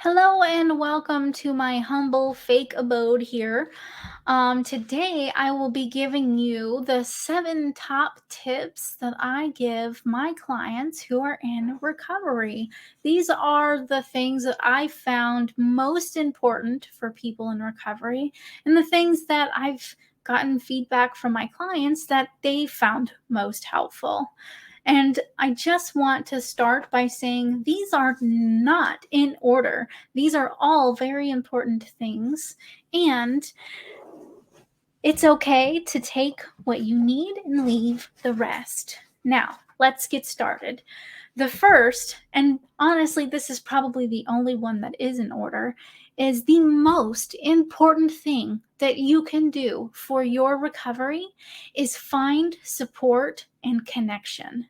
Hello and welcome to my humble fake abode here. Today, I will be giving you the 7 top tips that I give my clients who are in recovery. These are the things that I found most important for people in recovery, and the things that I've gotten feedback from my clients that they found most helpful. And I just want to start by saying these are not in order. These are all very important things. And it's okay to take what you need and leave the rest. Now, let's get started. The first, and honestly, this is probably the only one that is in order, is the most important thing that you can do for your recovery is find support and connection.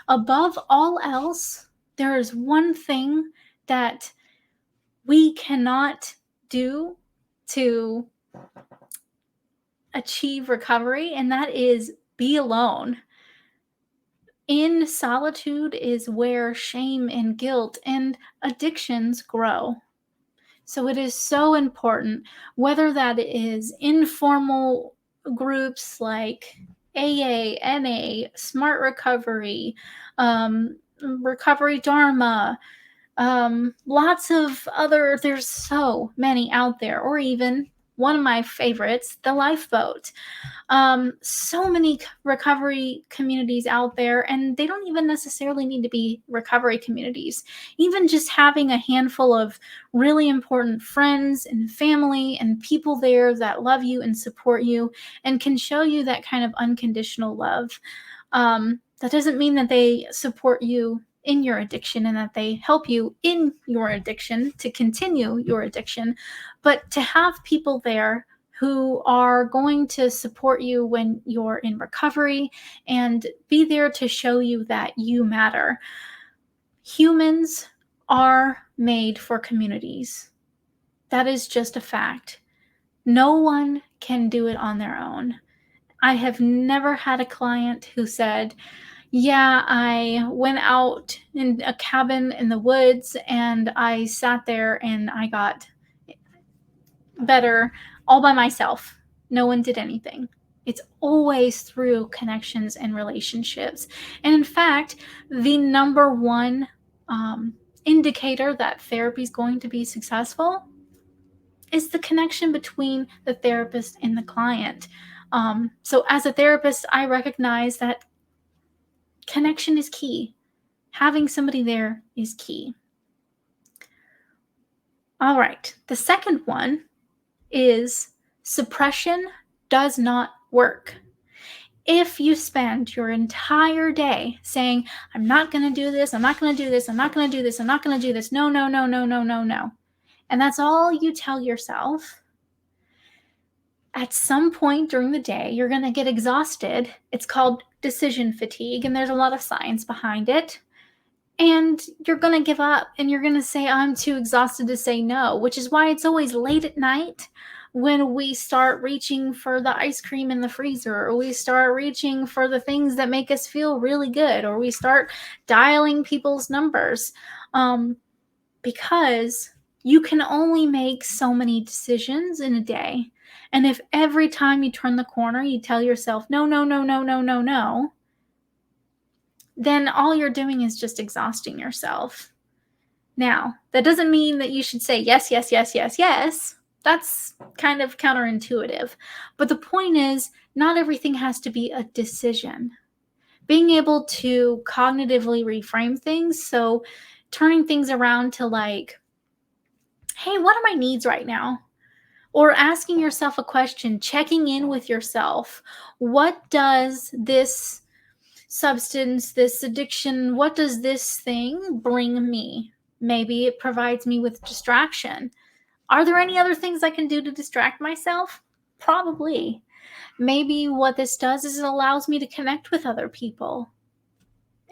Above all else, there is one thing that we cannot do to achieve recovery, and that is be alone. In solitude is where shame and guilt and addictions grow. So it is so important, whether that is informal groups like AA, NA, Smart Recovery, Recovery Dharma, lots of other, there's so many out there, or even one of my favorites, the Lifeboat. So many recovery communities out there, and they don't even necessarily need to be recovery communities. Even just having a handful of really important friends and family and people there that love you and support you and can show you that kind of unconditional love. That doesn't mean that they support you in your addiction and that they help you in your addiction to continue your addiction, but to have people there who are going to support you when you're in recovery and be there to show you that you matter. Humans are made for communities. That is just a fact. No one can do it on their own. I have never had a client who said, yeah, I went out in a cabin in the woods and I sat there and I got better all by myself. No one did anything. It's always through connections and relationships. And in fact, the number one indicator that therapy is going to be successful is the connection between the therapist and the client. So, as a therapist, I recognize that connection is key. Having somebody there is key. All right, the second one is suppression does not work. If you spend your entire day saying, I'm not going to do this, I'm not going to do this, I'm not going to do this, I'm not going to do this, no, no, no, no, no, no, no, and that's all you tell yourself, at some point during the day, you're going to get exhausted. It's called decision fatigue, and there's a lot of science behind it. And you're going to give up and you're going to say, I'm too exhausted to say no, which is why it's always late at night when we start reaching for the ice cream in the freezer, or we start reaching for the things that make us feel really good, or we start dialing people's numbers. Because you can only make so many decisions in a day. And if every time you turn the corner, you tell yourself, no, no, no, no, no, no, no, then all you're doing is just exhausting yourself. Now, that doesn't mean that you should say yes, yes, yes, yes, yes. That's kind of counterintuitive. But the point is, not everything has to be a decision. Being able to cognitively reframe things, so turning things around to like, hey, what are my needs right now? Or asking yourself a question, checking in with yourself. What does this substance, this addiction, what does this thing bring me? Maybe it provides me with distraction. Are there any other things I can do to distract myself? Probably. Maybe what this does is it allows me to connect with other people.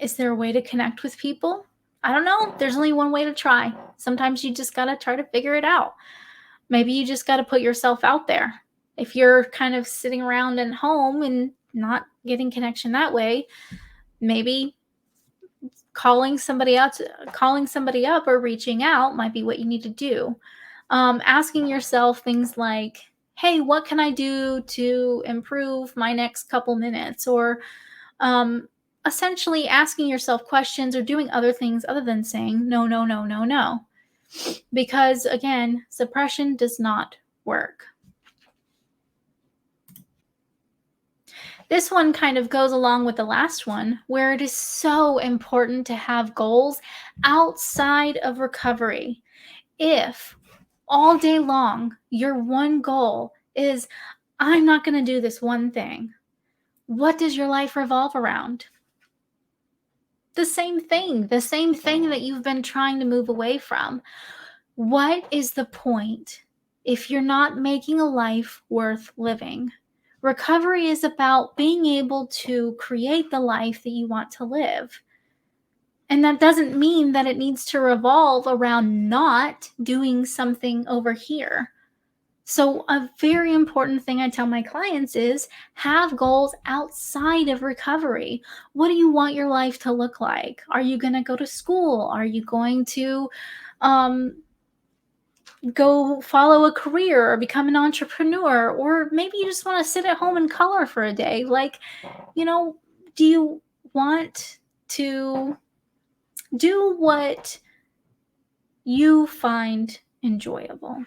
Is there a way to connect with people? I don't know. There's only one way to try. Sometimes you just got to try to figure it out. Maybe you just got to put yourself out there. If you're kind of sitting around at home and not getting connection that way, maybe calling somebody up or reaching out might be what you need to do. Asking yourself things like, hey, what can I do to improve my next couple minutes? Or um, essentially asking yourself questions or doing other things other than saying no, no, no, no, no. Because again, suppression does not work. This one kind of goes along with the last one, where it is so important to have goals outside of recovery. If all day long your one goal is, I'm not going to do this one thing, what does your life revolve around? The same thing that you've been trying to move away from. What is the point if you're not making a life worth living? Recovery is about being able to create the life that you want to live. And that doesn't mean that it needs to revolve around not doing something over here. So, a very important thing I tell my clients is have goals outside of recovery. What do you want your life to look like? Are you going to go to school? Are you going to um, go follow a career or become an entrepreneur? Or maybe you just want to sit at home and color for a day. Like, you know, do you want to do what you find enjoyable?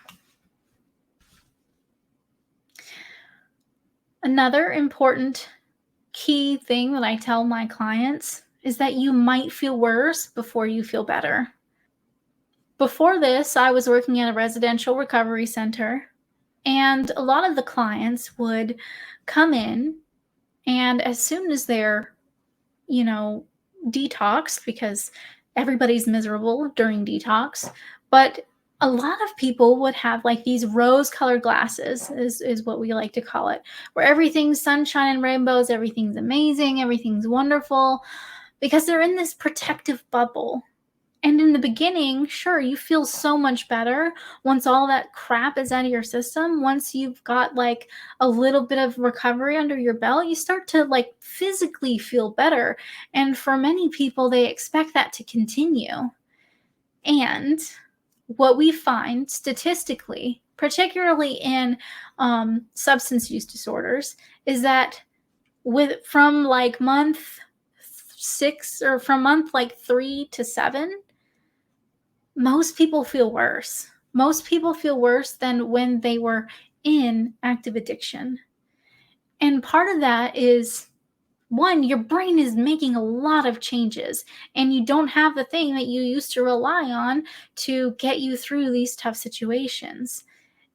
Another important key thing that I tell my clients is that you might feel worse before you feel better. Before this, I was working at a residential recovery center, and a lot of the clients would come in, and as soon as they're, you know, detoxed, because everybody's miserable during detox, but a lot of people would have like these rose colored glasses, is what we like to call it, where everything's sunshine and rainbows, everything's amazing, everything's wonderful, because they're in this protective bubble. And in the beginning, sure, you feel so much better once all that crap is out of your system. Once you've got like a little bit of recovery under your belt, you start to like physically feel better. And for many people, they expect that to continue. And what we find statistically, particularly in substance use disorders, is that from like month 6 or from month like 3 to 7, most people feel worse. Most people feel worse than when they were in active addiction. And part of that is, one, your brain is making a lot of changes, and you don't have the thing that you used to rely on to get you through these tough situations.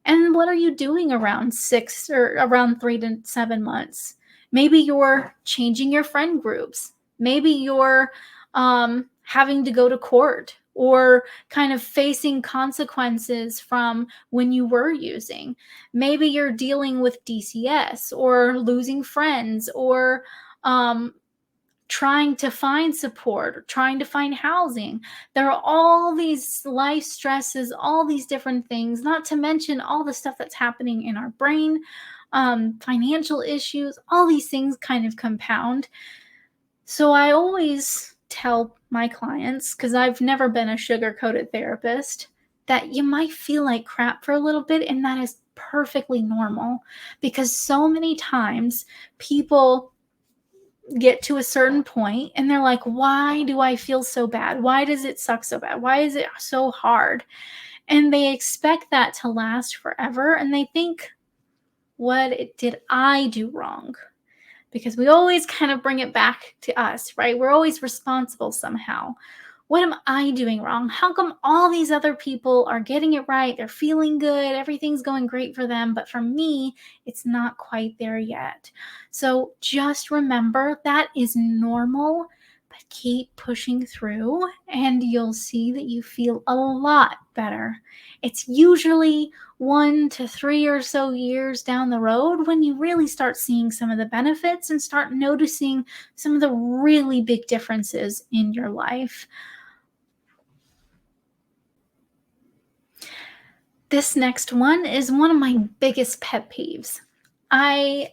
And what are you doing around 3 to 7 months? Maybe you're changing your friend groups. Maybe you're having to go to court or kind of facing consequences from when you were using. Maybe you're dealing with DCS or losing friends or um, trying to find support or trying to find housing. There are all these life stresses, all these different things, not to mention all the stuff that's happening in our brain, financial issues, all these things kind of compound. So I always tell my clients, because I've never been a sugar coated therapist, that you might feel like crap for a little bit, and that is perfectly normal because so many times people get to a certain point and they're like, why do I feel so bad? Why does it suck so bad? Why is it so hard? And they expect that to last forever. And they think, did I do wrong? Because we always kind of bring it back to us, right? We're always responsible somehow. What am I doing wrong? How come all these other people are getting it right? They're feeling good. Everything's going great for them. But for me, it's not quite there yet. So just remember that is normal, but keep pushing through and you'll see that you feel a lot better. It's usually 1 to 3 or so years down the road when you really start seeing some of the benefits and start noticing some of the really big differences in your life. This next one is one of my biggest pet peeves. I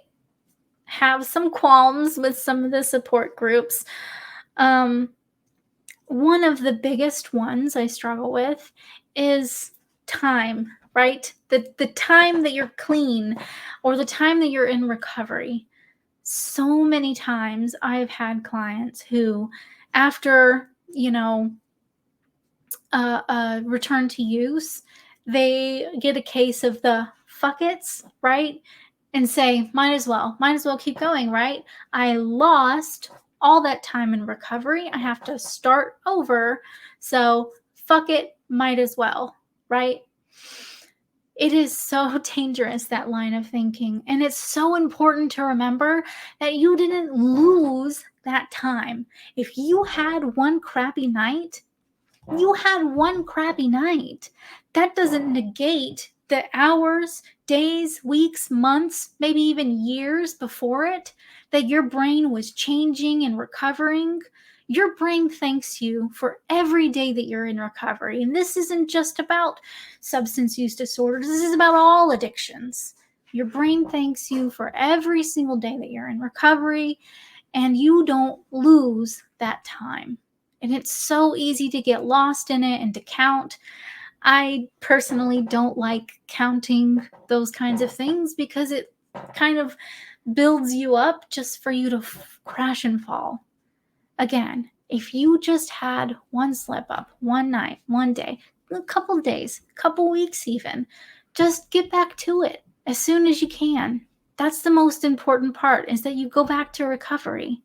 have some qualms with some of the support groups. Um, one of the biggest ones I struggle with is time, right? The time that you're clean or the time that you're in recovery. So many times I've had clients who, after, return to use, they get a case of the fuck it's, right? And say, might as well keep going, right? I lost all that time in recovery. I have to start over. So fuck it, might as well, right? It is so dangerous, that line of thinking. And it's so important to remember that you didn't lose that time. If you had one crappy night, you had one crappy night. That doesn't negate the hours, days, weeks, months, maybe even years before it that your brain was changing and recovering. Your brain thanks you for every day that you're in recovery. And this isn't just about substance use disorders, this is about all addictions. Your brain thanks you for every single day that you're in recovery, and you don't lose that time. And it's so easy to get lost in it and to count. I personally don't like counting those kinds of things because it kind of builds you up just for you to crash and fall. Again, if you just had one slip up, one night, one day, a couple days, a couple weeks even, just get back to it as soon as you can. That's the most important part, is that you go back to recovery.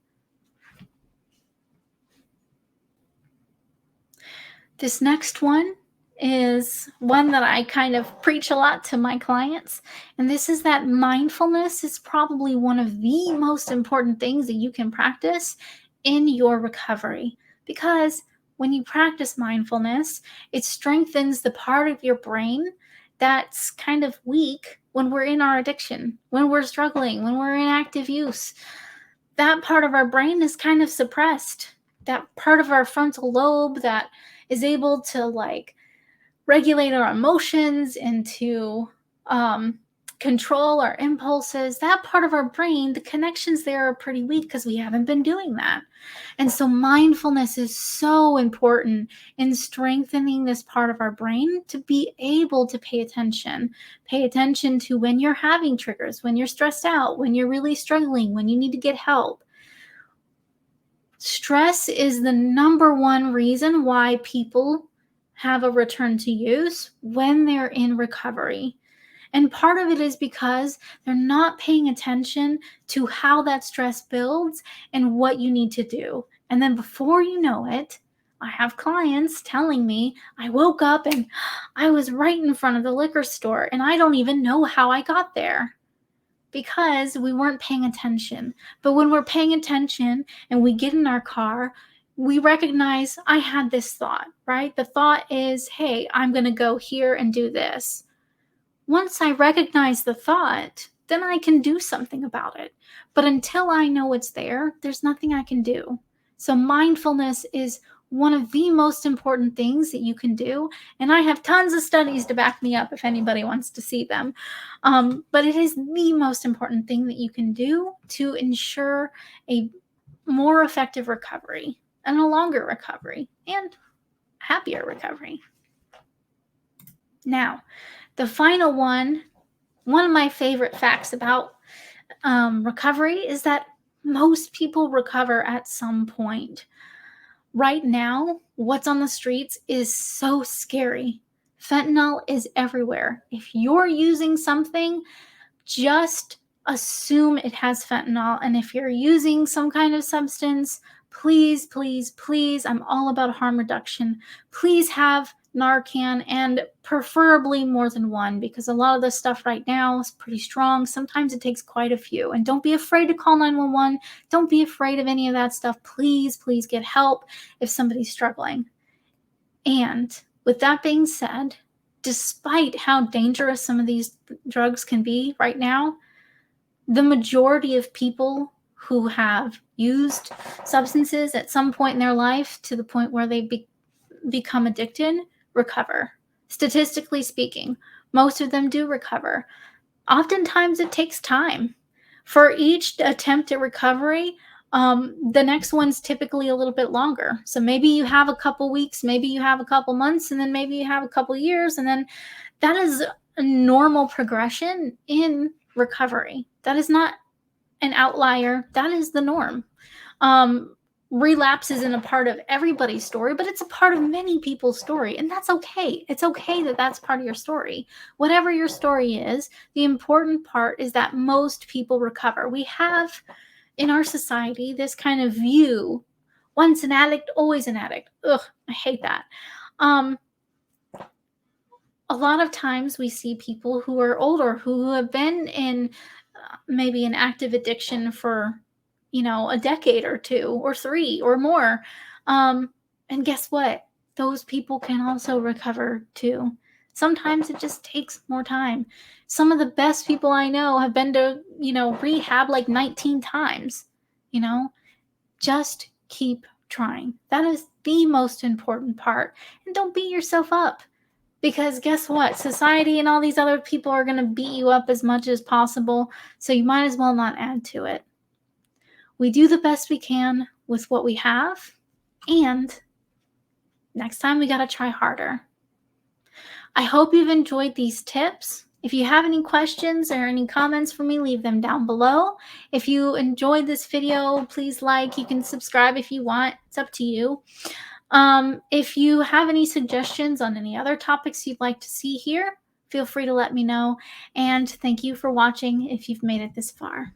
This next one is one that I kind of preach a lot to my clients, and this is that mindfulness is probably one of the most important things that you can practice in your recovery. Because when you practice mindfulness, it strengthens the part of your brain that's kind of weak when we're in our addiction, when we're struggling, when we're in active use. That part of our brain is kind of suppressed. That part of our frontal lobe that is able to regulate our emotions and to control our impulses, that part of our brain, the connections there are pretty weak because we haven't been doing that. And so mindfulness is so important in strengthening this part of our brain to be able to pay attention to when you're having triggers, when you're stressed out, when you're really struggling, when you need to get help. Stress is the number one reason why people have a return to use when they're in recovery. And part of it is because they're not paying attention to how that stress builds and what you need to do. And then before you know it, I have clients telling me, I woke up and I was right in front of the liquor store and I don't even know how I got there. Because we weren't paying attention. But when we're paying attention and we get in our car, we recognize I had this thought, right? The thought is, hey, I'm going to go here and do this. Once I recognize the thought, then I can do something about it. But until I know it's there, there's nothing I can do. So mindfulness is one of the most important things that you can do. And I have tons of studies to back me up if anybody wants to see them. But it is the most important thing that you can do to ensure a more effective recovery and a longer recovery and happier recovery. Now, the final one of my favorite facts about recovery is that most people recover at some point. Right now, what's on the streets is so scary. Fentanyl is everywhere. If you're using something, just assume it has fentanyl. And if you're using some kind of substance, please, please, please, I'm all about harm reduction. Please have Narcan, and preferably more than one, because a lot of the stuff right now is pretty strong. Sometimes it takes quite a few. And don't be afraid to call 911. Don't be afraid of any of that stuff. Please, please get help if somebody's struggling. And with that being said, despite how dangerous some of these drugs can be right now, the majority of people who have used substances at some point in their life to the point where they become addicted recover. Statistically speaking, most of them do recover. Oftentimes it takes time. For each attempt at recovery, The next one's typically a little bit longer. So maybe you have a couple weeks, maybe you have a couple months, and then maybe you have a couple years. And then that is a normal progression in recovery. That is not an outlier. That is the norm. Um, Relapse isn't a part of everybody's story, but it's a part of many people's story. And that's okay. It's okay that that's part of your story. Whatever your story is, the important part is that most people recover. We have in our society this kind of view, once an addict, always an addict. Ugh, I hate that. Um, a lot of times we see people who are older who have been in maybe an active addiction for, a decade or two or three or more. Um, and guess what? Those people can also recover too. Sometimes it just takes more time. Some of the best people I know have been to, rehab like 19 times. You know, just keep trying. That is the most important part. And don't beat yourself up. Because guess what? Society and all these other people are going to beat you up as much as possible. So you might as well not add to it. We do the best we can with what we have. And next time we got to try harder. I hope you've enjoyed these tips. If you have any questions or any comments for me, leave them down below. If you enjoyed this video, please like. You can subscribe if you want. It's up to you. If you have any suggestions on any other topics you'd like to see here, feel free to let me know. And thank you for watching if you've made it this far.